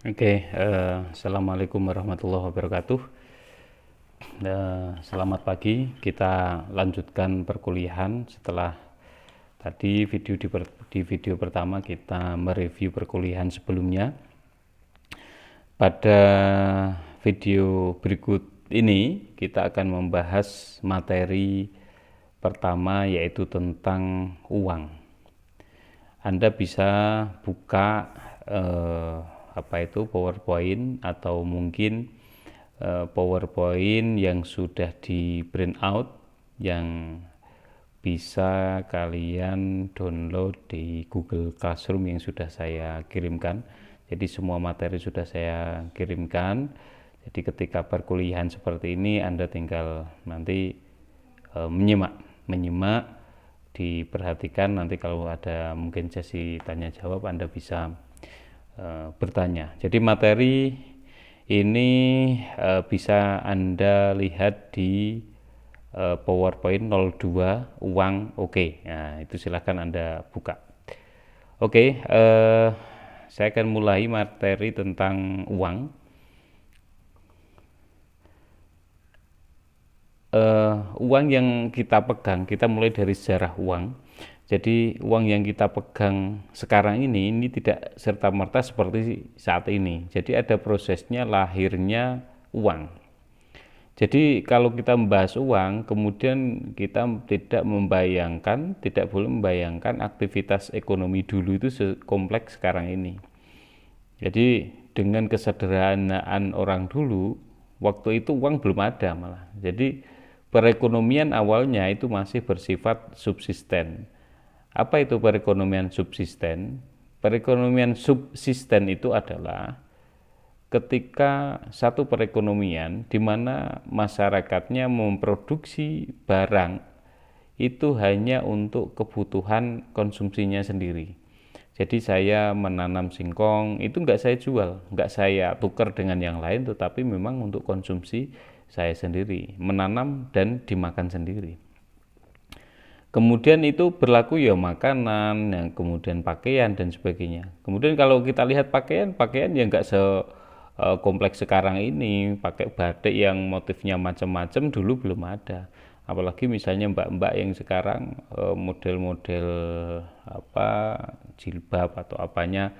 Assalamualaikum warahmatullahi wabarakatuh. Selamat pagi. Kita lanjutkan perkuliahan setelah tadi di video pertama kita mereview perkuliahan sebelumnya. Pada video berikut ini kita akan membahas materi pertama, yaitu tentang uang. Anda bisa buka PowerPoint atau mungkin PowerPoint yang sudah di print out, yang bisa kalian download di Google Classroom yang sudah saya kirimkan. Jadi semua materi sudah saya kirimkan. Jadi ketika perkuliahan seperti ini Anda tinggal nanti menyimak, diperhatikan. Nanti kalau ada mungkin sesi tanya jawab, Anda bisa bertanya. Jadi materi ini bisa Anda lihat di PowerPoint 02 uang oke. Nah, itu silahkan Anda buka. Saya akan mulai materi tentang uang. Uang yang kita pegang, kita mulai dari sejarah uang. Jadi uang yang kita pegang sekarang ini tidak serta-merta seperti saat ini. Jadi ada prosesnya lahirnya uang. Jadi kalau kita membahas uang, kemudian kita tidak boleh membayangkan aktivitas ekonomi dulu itu sekompleks sekarang ini. Jadi dengan kesederhanaan orang dulu, waktu itu uang belum ada malah. Jadi perekonomian awalnya itu masih bersifat subsisten. Apa itu perekonomian subsisten? Perekonomian subsisten itu adalah ketika satu perekonomian di mana masyarakatnya memproduksi barang itu hanya untuk kebutuhan konsumsinya sendiri. Jadi saya menanam singkong itu nggak saya jual, nggak saya tukar dengan yang lain, tetapi memang untuk konsumsi saya sendiri, menanam dan dimakan sendiri. Kemudian itu berlaku ya makanan, yang kemudian pakaian dan sebagainya. Kemudian kalau kita lihat pakaian yang nggak sekompleks sekarang ini, pakai batik yang motifnya macam-macam dulu belum ada. Apalagi misalnya mbak-mbak yang sekarang model-model jilbab atau apanya,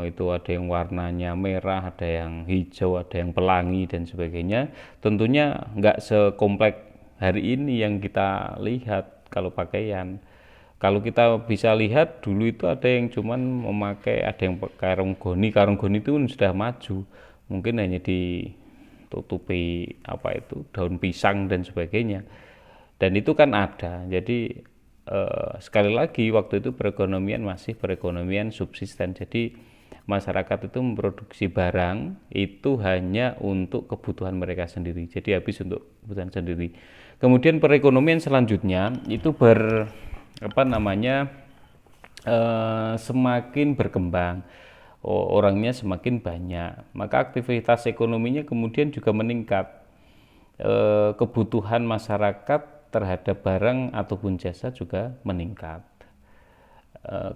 itu ada yang warnanya merah, ada yang hijau, ada yang pelangi dan sebagainya. Tentunya nggak sekompleks hari ini yang kita lihat. Kalau pakaian, kalau kita bisa lihat dulu itu ada yang cuman memakai, ada yang karung goni itu sudah maju, mungkin hanya ditutupi daun pisang dan sebagainya, dan itu kan ada. Jadi sekali lagi waktu itu perekonomian masih perekonomian subsisten. Jadi masyarakat itu memproduksi barang itu hanya untuk kebutuhan mereka sendiri, jadi habis untuk kebutuhan sendiri. Kemudian perekonomian selanjutnya itu semakin berkembang, orangnya semakin banyak, maka aktivitas ekonominya kemudian juga meningkat. Kebutuhan masyarakat terhadap barang ataupun jasa juga meningkat.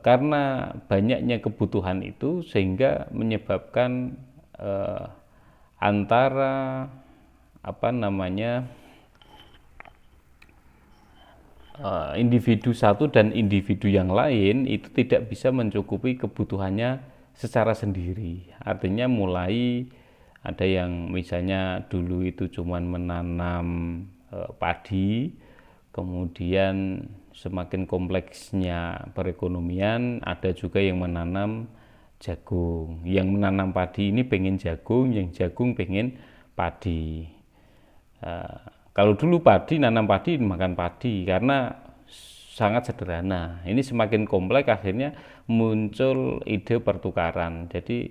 Karena banyaknya kebutuhan itu sehingga menyebabkan antara individu satu dan individu yang lain itu tidak bisa mencukupi kebutuhannya secara sendiri. Artinya mulai ada yang misalnya dulu itu cuman menanam padi, kemudian semakin kompleksnya perekonomian ada juga yang menanam jagung. Yang menanam padi ini pengen jagung, yang jagung pengen padi. Kalau dulu nanam padi, makan padi, karena sangat sederhana. Ini semakin kompleks, akhirnya muncul ide pertukaran. Jadi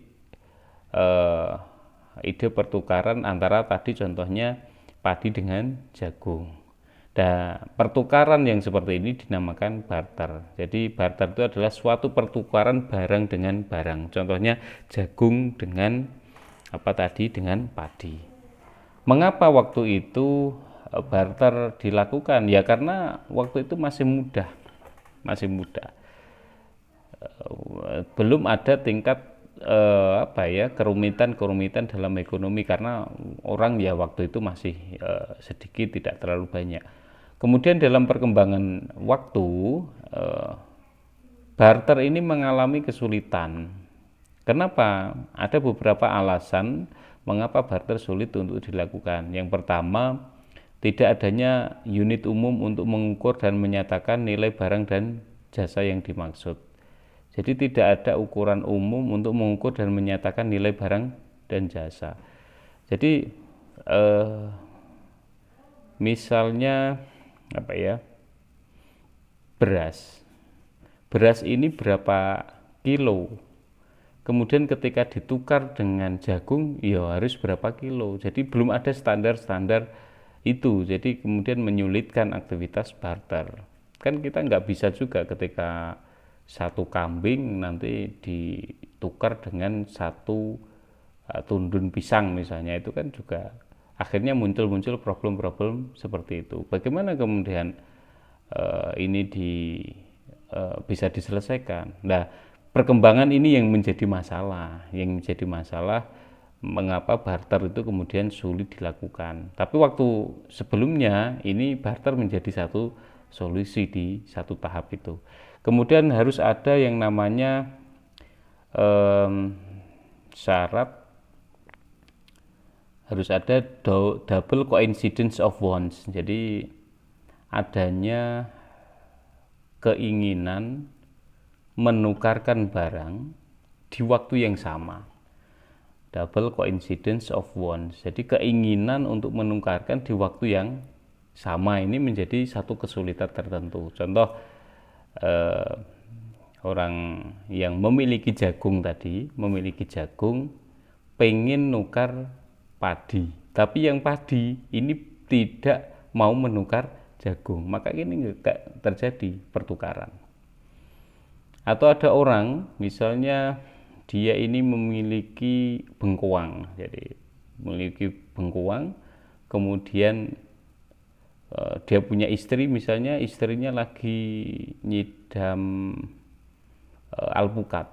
ide pertukaran antara tadi contohnya padi dengan jagung. Dan pertukaran yang seperti ini dinamakan barter. Jadi barter itu adalah suatu pertukaran barang dengan barang. Contohnya jagung dengan dengan padi. Mengapa waktu itu barter dilakukan? Ya karena waktu itu masih mudah. Belum ada tingkat kerumitan dalam ekonomi karena orang ya waktu itu masih sedikit, tidak terlalu banyak. Kemudian dalam perkembangan waktu, barter ini mengalami kesulitan. Kenapa? Ada beberapa alasan mengapa barter sulit untuk dilakukan. Yang pertama, tidak adanya unit umum untuk mengukur dan menyatakan nilai barang dan jasa yang dimaksud. Jadi tidak ada ukuran umum untuk mengukur dan menyatakan nilai barang dan jasa. Jadi misalnya beras. Beras ini berapa kilo? Kemudian ketika ditukar dengan jagung, ya harus berapa kilo. Jadi belum ada standar-standar itu. Jadi kemudian menyulitkan aktivitas barter. Kan kita nggak bisa juga ketika satu kambing nanti ditukar dengan satu tundun pisang misalnya, itu kan juga akhirnya muncul problem-problem seperti itu. Bagaimana kemudian ini bisa diselesaikan? Nah, perkembangan ini yang menjadi masalah, mengapa barter itu kemudian sulit dilakukan. Tapi waktu sebelumnya ini barter menjadi satu solusi di satu tahap itu. Kemudian harus ada yang namanya syarat, harus ada double coincidence of wants. Jadi adanya keinginan menukarkan barang di waktu yang sama. Double coincidence of wants. Jadi keinginan untuk menukarkan di waktu yang sama ini menjadi satu kesulitan tertentu. Contoh, orang yang memiliki jagung pengen nukar padi, tapi yang padi ini tidak mau menukar jagung, maka ini enggak terjadi pertukaran. Atau ada orang misalnya dia ini memiliki bengkoang, kemudian dia punya istri, misalnya istrinya lagi nyidam alpukat.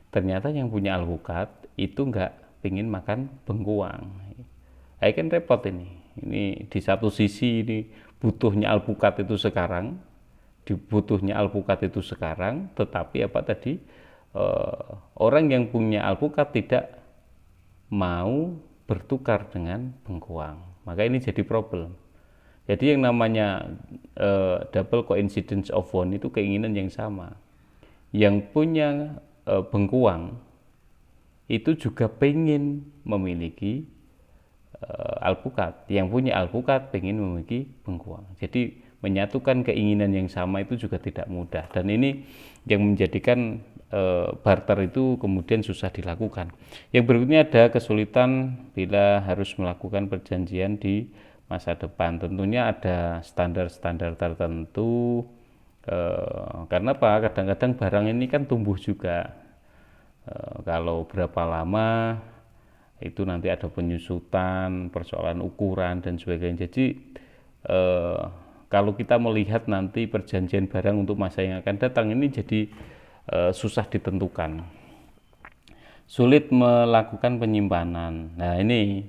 Ternyata yang punya alpukat itu enggak pengen makan bengkoang. Kan repot ini. Ini di satu sisi ini butuhnya alpukat itu sekarang, tetapi orang yang punya alpukat tidak mau bertukar dengan bengkoang, maka ini jadi problem. Jadi yang namanya double coincidence of want itu keinginan yang sama. Yang punya bengkoang itu juga pengen memiliki alpukat, yang punya alpukat pengen memiliki bengkoang. Jadi menyatukan keinginan yang sama itu juga tidak mudah, dan ini yang menjadikan barter itu kemudian susah dilakukan. Yang berikutnya ada kesulitan bila harus melakukan perjanjian di masa depan. Tentunya ada standar-standar tertentu, karena apa? Kadang-kadang barang ini kan tumbuh juga. Kalau berapa lama itu nanti ada penyusutan, persoalan ukuran dan sebagainya. Jadi kalau kita melihat nanti perjanjian barang untuk masa yang akan datang ini jadi susah ditentukan, sulit melakukan penyimpanan. Nah ini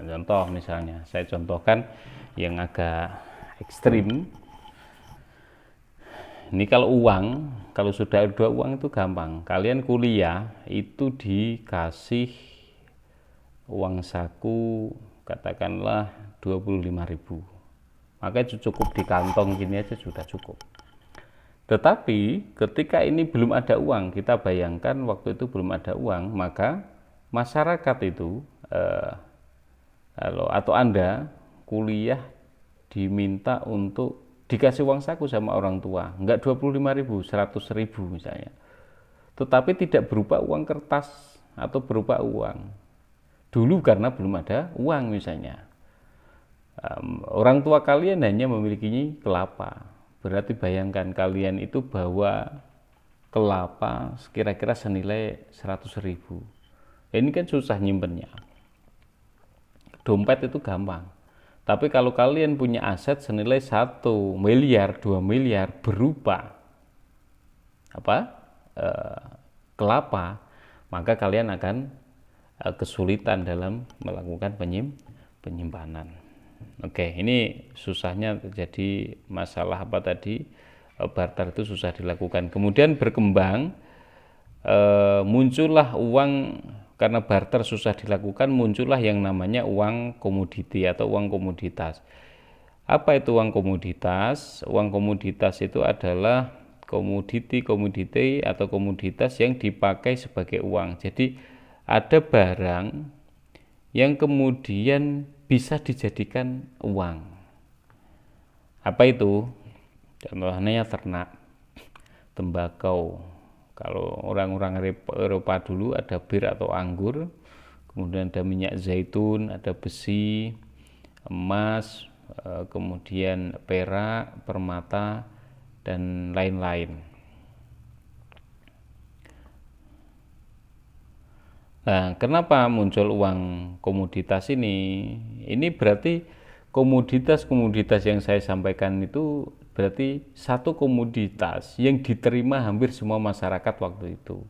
contoh, misalnya saya contohkan yang agak ekstrim. Ini kalau sudah ada uang itu gampang. Kalian kuliah itu dikasih uang saku katakanlah 25.000. Maka itu cukup di kantong gini aja sudah cukup. Tetapi ketika ini belum ada uang, kita bayangkan waktu itu belum ada uang, maka masyarakat itu atau Anda kuliah diminta untuk dikasih uang saku sama orang tua, enggak 25.000, 100.000 misalnya. Tetapi tidak berupa uang kertas atau berupa uang. Dulu karena belum ada uang misalnya. Orang tua kalian hanya memiliki kelapa. Berarti bayangkan kalian itu bawa kelapa kira-kira senilai 100.000. Ini kan susah nyimpennya. Dompet itu gampang. Tapi kalau kalian punya aset senilai 1 miliar, 2 miliar berupa kelapa, maka kalian akan kesulitan dalam melakukan penyimpanan. Oke, ini susahnya terjadi masalah apa tadi, barter itu susah dilakukan. Kemudian berkembang, muncullah uang, karena barter susah dilakukan, muncullah yang namanya uang komoditi atau uang komoditas. Apa itu uang komoditas? Uang komoditas itu adalah komoditi atau komoditas yang dipakai sebagai uang. Jadi ada barang yang kemudian bisa dijadikan uang. Apa itu? Contohnya ternak, tembakau. Kalau orang-orang Eropa dulu ada bir atau anggur, kemudian ada minyak zaitun, ada besi, emas, kemudian perak, permata, dan lain-lain. Nah, kenapa muncul uang komoditas ini? Ini berarti komoditas-komoditas yang saya sampaikan itu berarti satu komoditas yang diterima hampir semua masyarakat waktu itu.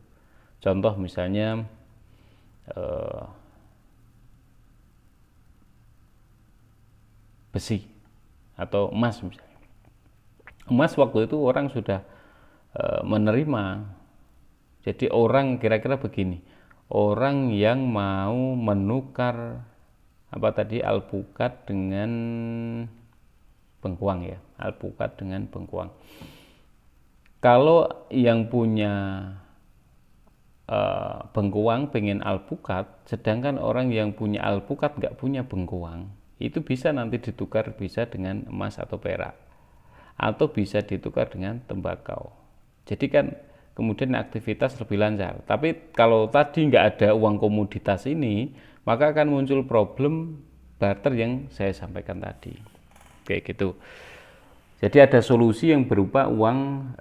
Contoh misalnya besi atau emas misalnya. Emas waktu itu orang sudah menerima. Jadi orang kira-kira begini, orang yang mau menukar apa tadi, alpukat dengan bengkuang ya, alpukat dengan bengkuang. Kalau yang punya bengkuang pengen alpukat, sedangkan orang yang punya alpukat nggak punya bengkuang, itu bisa nanti ditukar, bisa dengan emas atau perak, atau bisa ditukar dengan tembakau. Jadi kan kemudian aktivitas lebih lancar. Tapi kalau tadi nggak ada uang komoditas ini, maka akan muncul problem barter yang saya sampaikan tadi. Kayak gitu. Jadi ada solusi yang berupa uang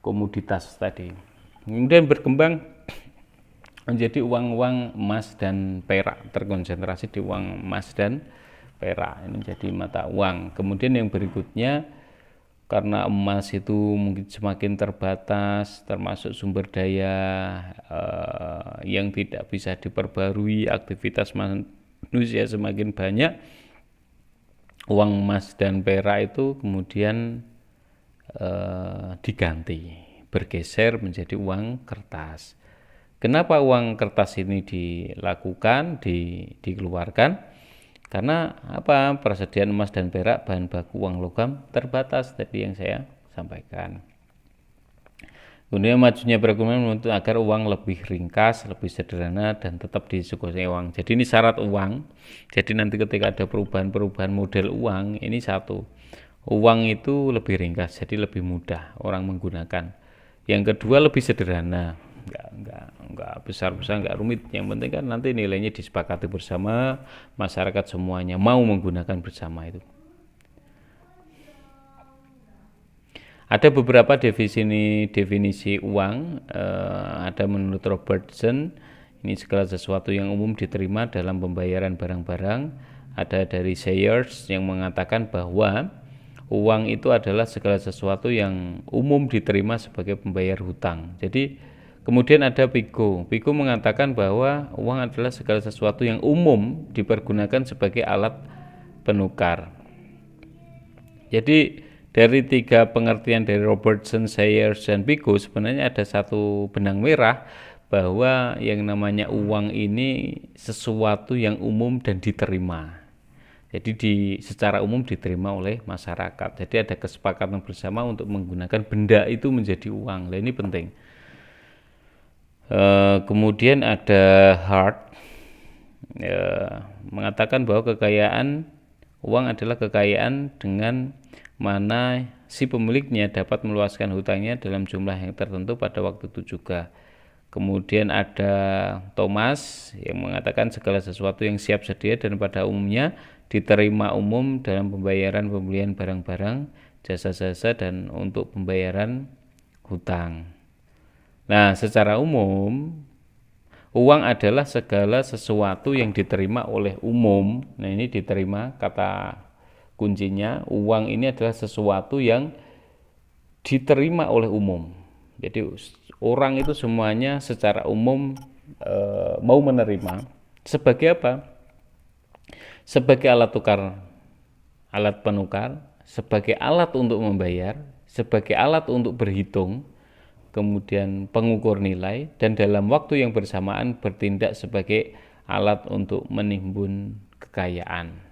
komoditas tadi. Kemudian berkembang menjadi uang-uang emas dan perak, terkonsentrasi di uang emas dan perak. Ini menjadi mata uang. Kemudian yang berikutnya, karena emas itu mungkin semakin terbatas, termasuk sumber daya yang tidak bisa diperbarui, aktivitas manusia semakin banyak, uang emas dan perak itu kemudian diganti, bergeser menjadi uang kertas. Kenapa uang kertas ini dilakukan, dikeluarkan? Karena apa? Persediaan emas dan perak, bahan baku uang logam terbatas tadi yang saya sampaikan. Kemudian majunya perekonomian menuntut agar uang lebih ringkas, lebih sederhana, dan tetap disukai uang. Jadi ini syarat uang. Jadi nanti ketika ada perubahan-perubahan model uang, ini satu, uang itu lebih ringkas, jadi lebih mudah orang menggunakan. Yang kedua, lebih sederhana, nggak besar-besar, nggak rumit. Yang penting kan nanti nilainya disepakati bersama, masyarakat semuanya mau menggunakan bersama itu. Ada beberapa definisi uang. Ada menurut Robertson, ini segala sesuatu yang umum diterima dalam pembayaran barang-barang. Ada dari Sayers yang mengatakan bahwa uang itu adalah segala sesuatu yang umum diterima sebagai pembayar hutang. Jadi kemudian ada Pico mengatakan bahwa uang adalah segala sesuatu yang umum dipergunakan sebagai alat penukar. Jadi dari tiga pengertian dari Robertson, Sayers, dan Pico, sebenarnya ada satu benang merah bahwa yang namanya uang ini sesuatu yang umum dan diterima. Jadi secara umum diterima oleh masyarakat. Jadi ada kesepakatan bersama untuk menggunakan benda itu menjadi uang. Nah, ini penting. Kemudian ada Hart mengatakan bahwa kekayaan uang adalah kekayaan dengan mana si pemiliknya dapat meluaskan hutangnya dalam jumlah yang tertentu pada waktu itu juga. Kemudian ada Thomas yang mengatakan segala sesuatu yang siap sedia dan pada umumnya diterima umum dalam pembayaran pembelian barang-barang, jasa-jasa, dan untuk pembayaran hutang. Nah, secara umum uang adalah segala sesuatu yang diterima oleh umum. Nah, ini diterima, kata kuncinya, uang ini adalah sesuatu yang diterima oleh umum. Jadi orang itu semuanya secara umum mau menerima sebagai apa? Sebagai alat tukar, alat penukar, sebagai alat untuk membayar, sebagai alat untuk berhitung, kemudian pengukur nilai, dan dalam waktu yang bersamaan bertindak sebagai alat untuk menimbun kekayaan.